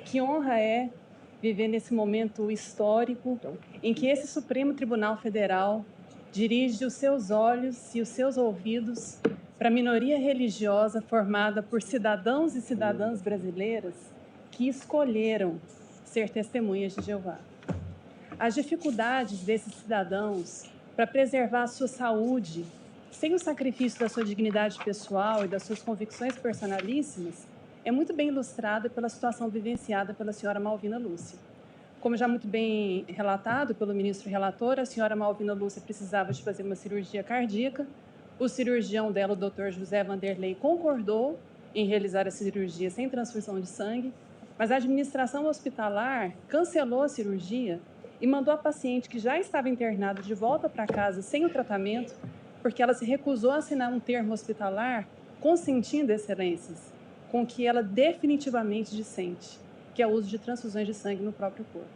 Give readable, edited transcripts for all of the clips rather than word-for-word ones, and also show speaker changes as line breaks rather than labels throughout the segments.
Que honra é viver nesse momento histórico em que esse Supremo Tribunal Federal dirige os seus olhos e os seus ouvidos para a minoria religiosa formada por cidadãos e cidadãs brasileiras que escolheram ser testemunhas de Jeová. As dificuldades desses cidadãos para preservar a sua saúde, sem o sacrifício da sua dignidade pessoal e das suas convicções personalíssimas, é muito bem ilustrada pela situação vivenciada pela senhora Malvina Lúcia. Como já muito bem relatado pelo ministro relator, a senhora Malvina Lúcia precisava de fazer uma cirurgia cardíaca. O cirurgião dela, o Dr. José Vanderlei, concordou em realizar a cirurgia sem transfusão de sangue, mas a administração hospitalar cancelou a cirurgia e mandou a paciente, que já estava internada, de volta para casa sem o tratamento, porque ela se recusou a assinar um termo hospitalar consentindo, excelências, com que ela definitivamente dissente, que é o uso de transfusões de sangue no próprio corpo.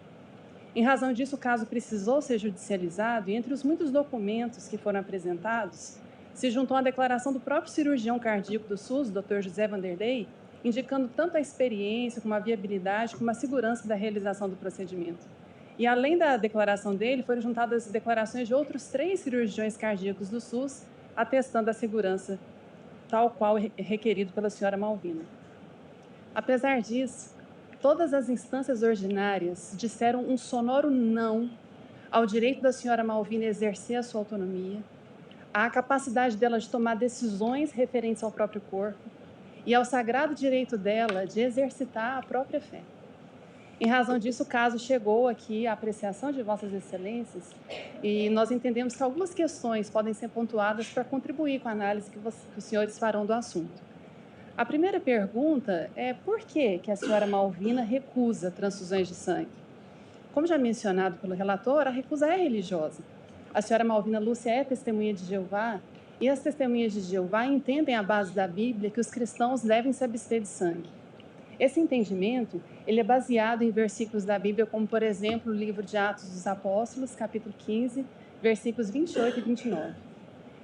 Em razão disso, o caso precisou ser judicializado e, entre os muitos documentos que foram apresentados, se juntou a declaração do próprio cirurgião cardíaco do SUS, Dr. José Vanderlei, indicando tanto a experiência, como a viabilidade, como a segurança da realização do procedimento. E, além da declaração dele, foram juntadas as declarações de outros 3 cirurgiões cardíacos do SUS, atestando a segurança tal qual requerido pela senhora Malvina. Apesar disso, todas as instâncias ordinárias disseram um sonoro não ao direito da senhora Malvina exercer a sua autonomia, à capacidade dela de tomar decisões referentes ao próprio corpo e ao sagrado direito dela de exercitar a própria fé. Em razão disso, o caso chegou aqui à apreciação de Vossas Excelências e nós entendemos que algumas questões podem ser pontuadas para contribuir com a análise que os senhores farão do assunto. A primeira pergunta é por que a senhora Malvina recusa transfusões de sangue? Como já mencionado pelo relator, a recusa é religiosa. A senhora Malvina Lúcia é testemunha de Jeová e as testemunhas de Jeová entendem à base da Bíblia que os cristãos devem se abster de sangue. Esse entendimento ele é baseado em versículos da Bíblia, como, por exemplo, o livro de Atos dos Apóstolos, capítulo 15, versículos 28 e 29.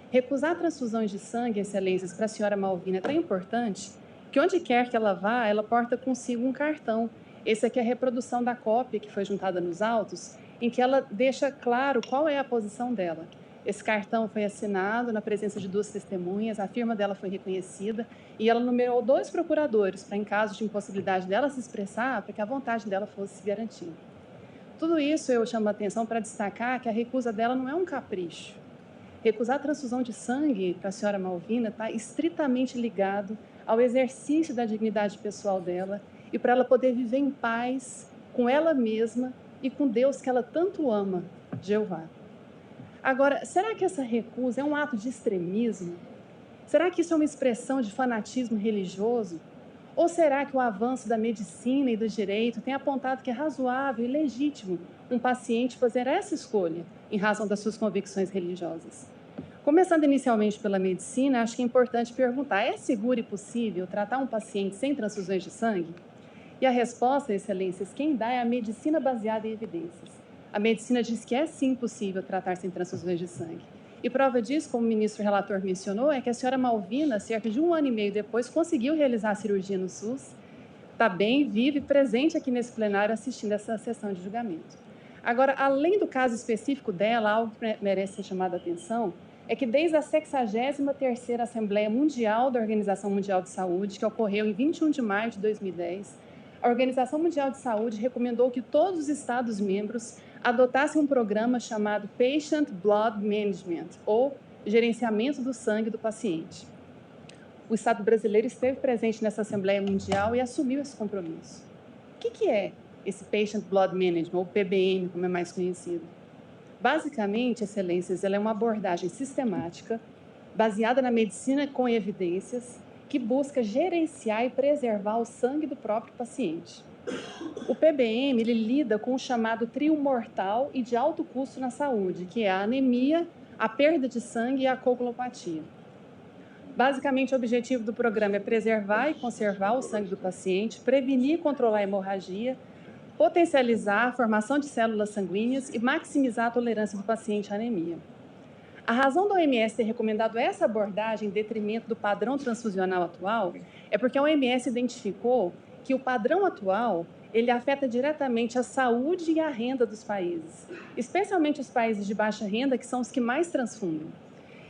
Recusar transfusões de sangue, excelências, para a senhora Malvina é tão importante que, onde quer que ela vá, ela porta consigo um cartão. Esse aqui é a reprodução da cópia que foi juntada nos autos, em que ela deixa claro qual é a posição dela. Esse cartão foi assinado na presença de 2 testemunhas, a firma dela foi reconhecida e ela numerou 2 procuradores para, em caso de impossibilidade dela se expressar, para que a vontade dela fosse garantida. Tudo isso eu chamo a atenção para destacar que a recusa dela não é um capricho. Recusar a transfusão de sangue para a senhora Malvina está estritamente ligado ao exercício da dignidade pessoal dela e para ela poder viver em paz com ela mesma e com Deus que ela tanto ama, Jeová. Agora, será que essa recusa é um ato de extremismo? Será que isso é uma expressão de fanatismo religioso? Ou será que o avanço da medicina e do direito tem apontado que é razoável e legítimo um paciente fazer essa escolha em razão das suas convicções religiosas? Começando inicialmente pela medicina, acho que é importante perguntar: é seguro e possível tratar um paciente sem transfusões de sangue? E a resposta, excelências, quem dá é a medicina baseada em evidências. A medicina diz que é sim possível tratar sem transfusões de sangue. E prova disso, como o ministro relator mencionou, é que a senhora Malvina, cerca de 1 ano e meio depois, conseguiu realizar a cirurgia no SUS, está bem, vive e presente aqui nesse plenário assistindo essa sessão de julgamento. Agora, além do caso específico dela, algo que merece ser chamado a atenção é que desde a 63ª Assembleia Mundial da Organização Mundial de Saúde, que ocorreu em 21 de maio de 2010, a Organização Mundial de Saúde recomendou que todos os Estados-membros adotassem um programa chamado Patient Blood Management, ou gerenciamento do sangue do paciente. O Estado brasileiro esteve presente nessa Assembleia Mundial e assumiu esse compromisso. O que é esse Patient Blood Management, ou PBM, como é mais conhecido? Basicamente, excelências, ela é uma abordagem sistemática, baseada na medicina com evidências, que busca gerenciar e preservar o sangue do próprio paciente. O PBM ele lida com o chamado trio mortal e de alto custo na saúde, que é a anemia, a perda de sangue e a coagulopatia. Basicamente, o objetivo do programa é preservar e conservar o sangue do paciente, prevenir e controlar a hemorragia, potencializar a formação de células sanguíneas e maximizar a tolerância do paciente à anemia. A razão da OMS ter recomendado essa abordagem em detrimento do padrão transfusional atual é porque a OMS identificou que o padrão atual ele afeta diretamente a saúde e a renda dos países, especialmente os países de baixa renda, que são os que mais transfundem.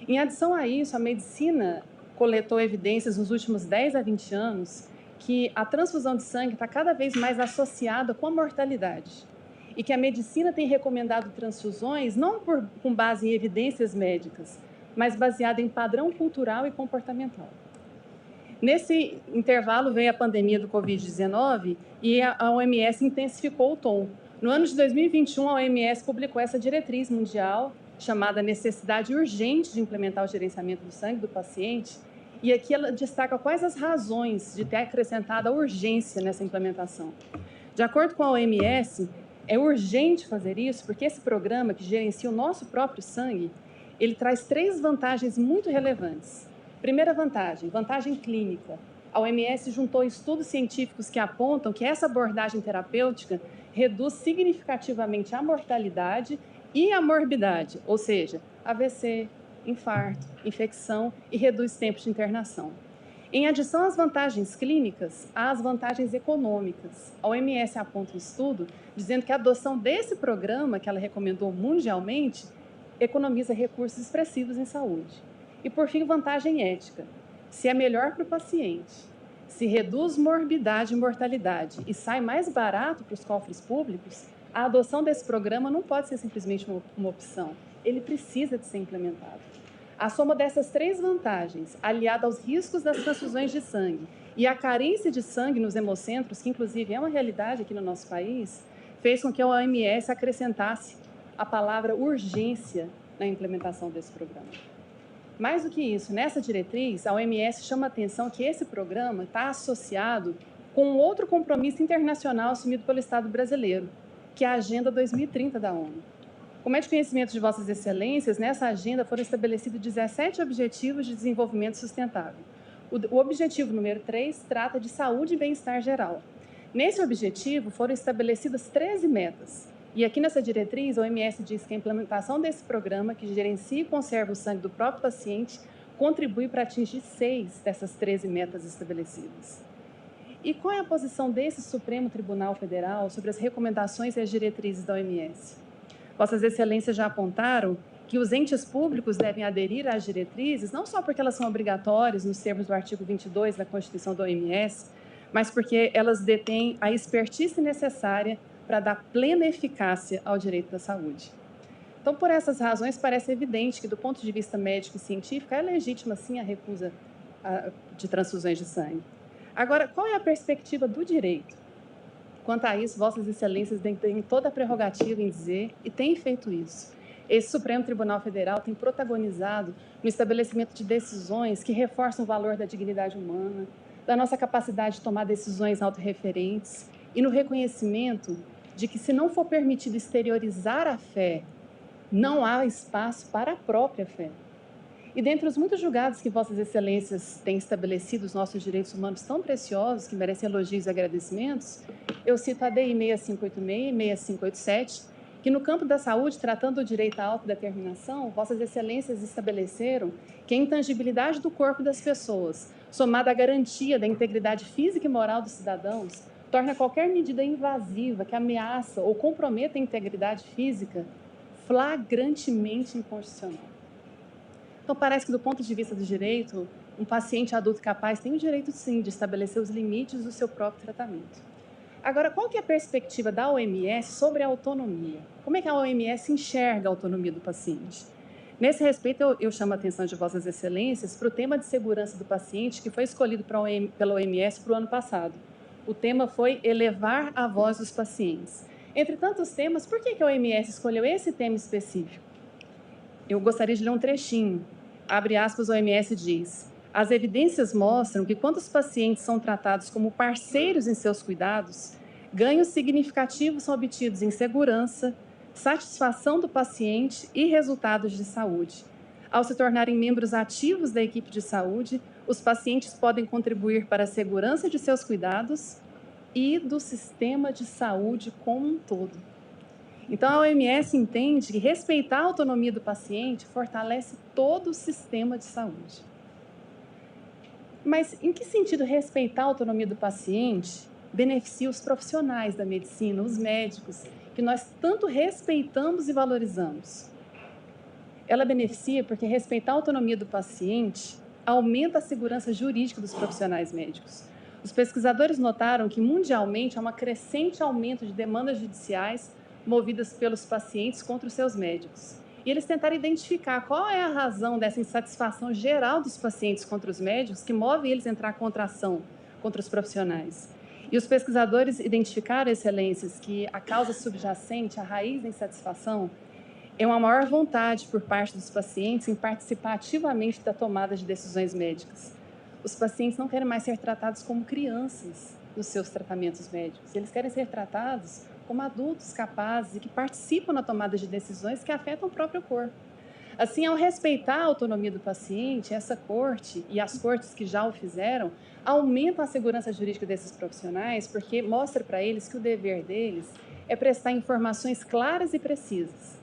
Em adição a isso, a medicina coletou evidências nos últimos 10 a 20 anos que a transfusão de sangue está cada vez mais associada com a mortalidade e que a medicina tem recomendado transfusões não com base em evidências médicas, mas baseada em padrão cultural e comportamental. Nesse intervalo veio a pandemia do Covid-19 e a OMS intensificou o tom. No ano de 2021, a OMS publicou essa diretriz mundial chamada Necessidade Urgente de Implementar o Gerenciamento do Sangue do Paciente, e aqui ela destaca quais as razões de ter acrescentado a urgência nessa implementação. De acordo com a OMS, é urgente fazer isso porque esse programa, que gerencia o nosso próprio sangue, ele traz 3 vantagens muito relevantes. Primeira vantagem clínica. A OMS juntou estudos científicos que apontam que essa abordagem terapêutica reduz significativamente a mortalidade e a morbidade, ou seja, AVC, infarto, infecção e reduz tempo de internação. Em adição às vantagens clínicas, há as vantagens econômicas. A OMS aponta um estudo dizendo que a adoção desse programa, que ela recomendou mundialmente, economiza recursos expressivos em saúde. E, por fim, vantagem ética. Se é melhor para o paciente, se reduz morbidade e mortalidade e sai mais barato para os cofres públicos, a adoção desse programa não pode ser simplesmente uma opção. Ele precisa de ser implementado. A soma dessas 3 vantagens, aliada aos riscos das transfusões de sangue e a carência de sangue nos hemocentros, que inclusive é uma realidade aqui no nosso país, fez com que a OMS acrescentasse a palavra urgência na implementação desse programa. Mais do que isso, nessa diretriz, a OMS chama a atenção que esse programa está associado com outro compromisso internacional assumido pelo Estado brasileiro, que é a Agenda 2030 da ONU. Como é de conhecimento de Vossas Excelências, nessa agenda foram estabelecidos 17 Objetivos de Desenvolvimento Sustentável. O objetivo número 3 trata de saúde e bem-estar geral. Nesse objetivo foram estabelecidas 13 metas. E aqui nessa diretriz, a OMS diz que a implementação desse programa, que gerencia e conserva o sangue do próprio paciente, contribui para atingir 6 dessas 13 metas estabelecidas. E qual é a posição desse Supremo Tribunal Federal sobre as recomendações e as diretrizes da OMS? Vossas Excelências já apontaram que os entes públicos devem aderir às diretrizes, não só porque elas são obrigatórias nos termos do artigo 22 da Constituição da OMS, mas porque elas detêm a expertise necessária para dar plena eficácia ao direito da saúde. Então, por essas razões, parece evidente que, do ponto de vista médico e científico, é legítima, sim, a recusa de transfusões de sangue. Agora, qual é a perspectiva do direito? Quanto a isso, Vossas Excelências têm toda a prerrogativa em dizer, e têm feito isso. Esse Supremo Tribunal Federal tem protagonizado no estabelecimento de decisões que reforçam o valor da dignidade humana, da nossa capacidade de tomar decisões autorreferentes e no reconhecimento de que, se não for permitido exteriorizar a fé, não há espaço para a própria fé. E dentre os muitos julgados que Vossas Excelências têm estabelecido os nossos direitos humanos tão preciosos, que merecem elogios e agradecimentos, eu cito a DI 6586 e 6587, que no campo da saúde, tratando o direito à autodeterminação, Vossas Excelências estabeleceram que a intangibilidade do corpo das pessoas, somada à garantia da integridade física e moral dos cidadãos, torna qualquer medida invasiva que ameaça ou comprometa a integridade física flagrantemente inconstitucional. Então, parece que, do ponto de vista do direito, um paciente adulto capaz tem o direito, sim, de estabelecer os limites do seu próprio tratamento. Agora, qual que é a perspectiva da OMS sobre a autonomia? Como é que a OMS enxerga a autonomia do paciente? Nesse respeito, eu chamo a atenção de Vossas Excelências para o tema de segurança do paciente que foi escolhido pela OMS para o ano passado. O tema foi elevar a voz dos pacientes. Entre tantos temas, por que a OMS escolheu esse tema específico? Eu gostaria de ler um trechinho. Abre aspas, a OMS diz: as evidências mostram que quando os pacientes são tratados como parceiros em seus cuidados, ganhos significativos são obtidos em segurança, satisfação do paciente e resultados de saúde. Ao se tornarem membros ativos da equipe de saúde, os pacientes podem contribuir para a segurança de seus cuidados e do sistema de saúde como um todo. Então, a OMS entende que respeitar a autonomia do paciente fortalece todo o sistema de saúde. Mas em que sentido respeitar a autonomia do paciente beneficia os profissionais da medicina, os médicos, que nós tanto respeitamos e valorizamos. Ela beneficia porque respeitar a autonomia do paciente aumenta a segurança jurídica dos profissionais médicos. Os pesquisadores notaram que, mundialmente, há um crescente aumento de demandas judiciais movidas pelos pacientes contra os seus médicos. E eles tentaram identificar qual é a razão dessa insatisfação geral dos pacientes contra os médicos que move eles a entrar contra a ação contra os profissionais. E os pesquisadores identificaram, excelências, que a causa subjacente, a raiz da insatisfação, é uma maior vontade por parte dos pacientes em participar ativamente da tomada de decisões médicas. Os pacientes não querem mais ser tratados como crianças nos seus tratamentos médicos. Eles querem ser tratados como adultos capazes e que participam na tomada de decisões que afetam o próprio corpo. Assim, ao respeitar a autonomia do paciente, essa corte e as cortes que já o fizeram aumentam a segurança jurídica desses profissionais, porque mostra para eles que o dever deles é prestar informações claras e precisas.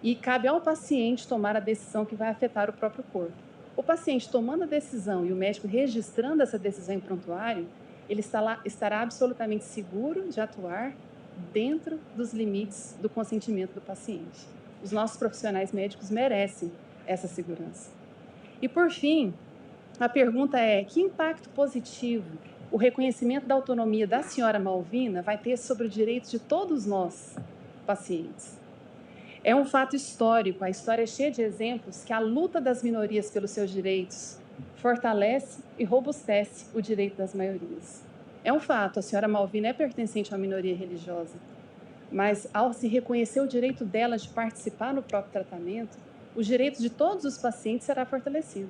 E cabe ao paciente tomar a decisão que vai afetar o próprio corpo. O paciente tomando a decisão e o médico registrando essa decisão em prontuário, ele estará absolutamente seguro de atuar dentro dos limites do consentimento do paciente. Os nossos profissionais médicos merecem essa segurança. E, por fim, a pergunta é: que impacto positivo o reconhecimento da autonomia da senhora Malvina vai ter sobre o direito de todos nós, pacientes? É um fato histórico, a história é cheia de exemplos que a luta das minorias pelos seus direitos fortalece e robustece o direito das maiorias. É um fato, a senhora Malvina é pertencente a uma minoria religiosa, mas ao se reconhecer o direito dela de participar no próprio tratamento, o direito de todos os pacientes será fortalecido.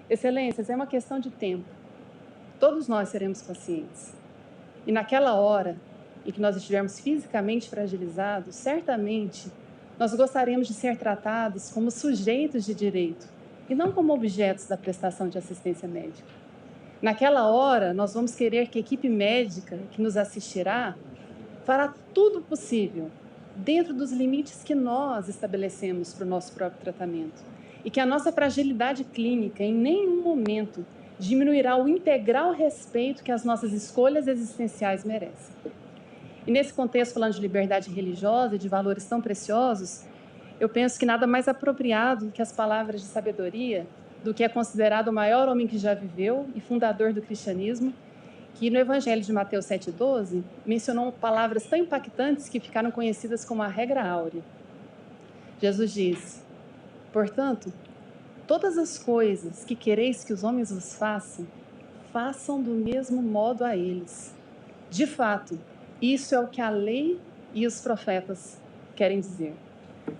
Excelências, é uma questão de tempo. Todos nós seremos pacientes. E naquela hora em que nós estivermos fisicamente fragilizados, certamente nós gostaríamos de ser tratados como sujeitos de direito e não como objetos da prestação de assistência médica. Naquela hora, nós vamos querer que a equipe médica que nos assistirá fará tudo possível dentro dos limites que nós estabelecemos para o nosso próprio tratamento e que a nossa fragilidade clínica em nenhum momento diminuirá o integral respeito que as nossas escolhas existenciais merecem. E nesse contexto, falando de liberdade religiosa e de valores tão preciosos, eu penso que nada mais apropriado que as palavras de sabedoria do que é considerado o maior homem que já viveu e fundador do cristianismo, que no Evangelho de Mateus 7,12 mencionou palavras tão impactantes que ficaram conhecidas como a regra áurea. Jesus disse: portanto, todas as coisas que quereis que os homens vos façam, façam do mesmo modo a eles. De fato, isso é o que a lei e os profetas querem dizer.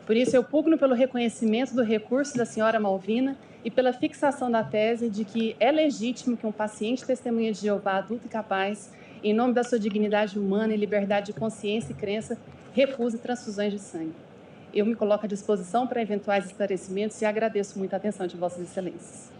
Por isso, eu pugno pelo reconhecimento do recurso da senhora Malvina e pela fixação da tese de que é legítimo que um paciente testemunha de Jeová adulto e capaz, em nome da sua dignidade humana e liberdade de consciência e crença, recuse transfusões de sangue. Eu me coloco à disposição para eventuais esclarecimentos e agradeço muito a atenção de Vossas Excelências.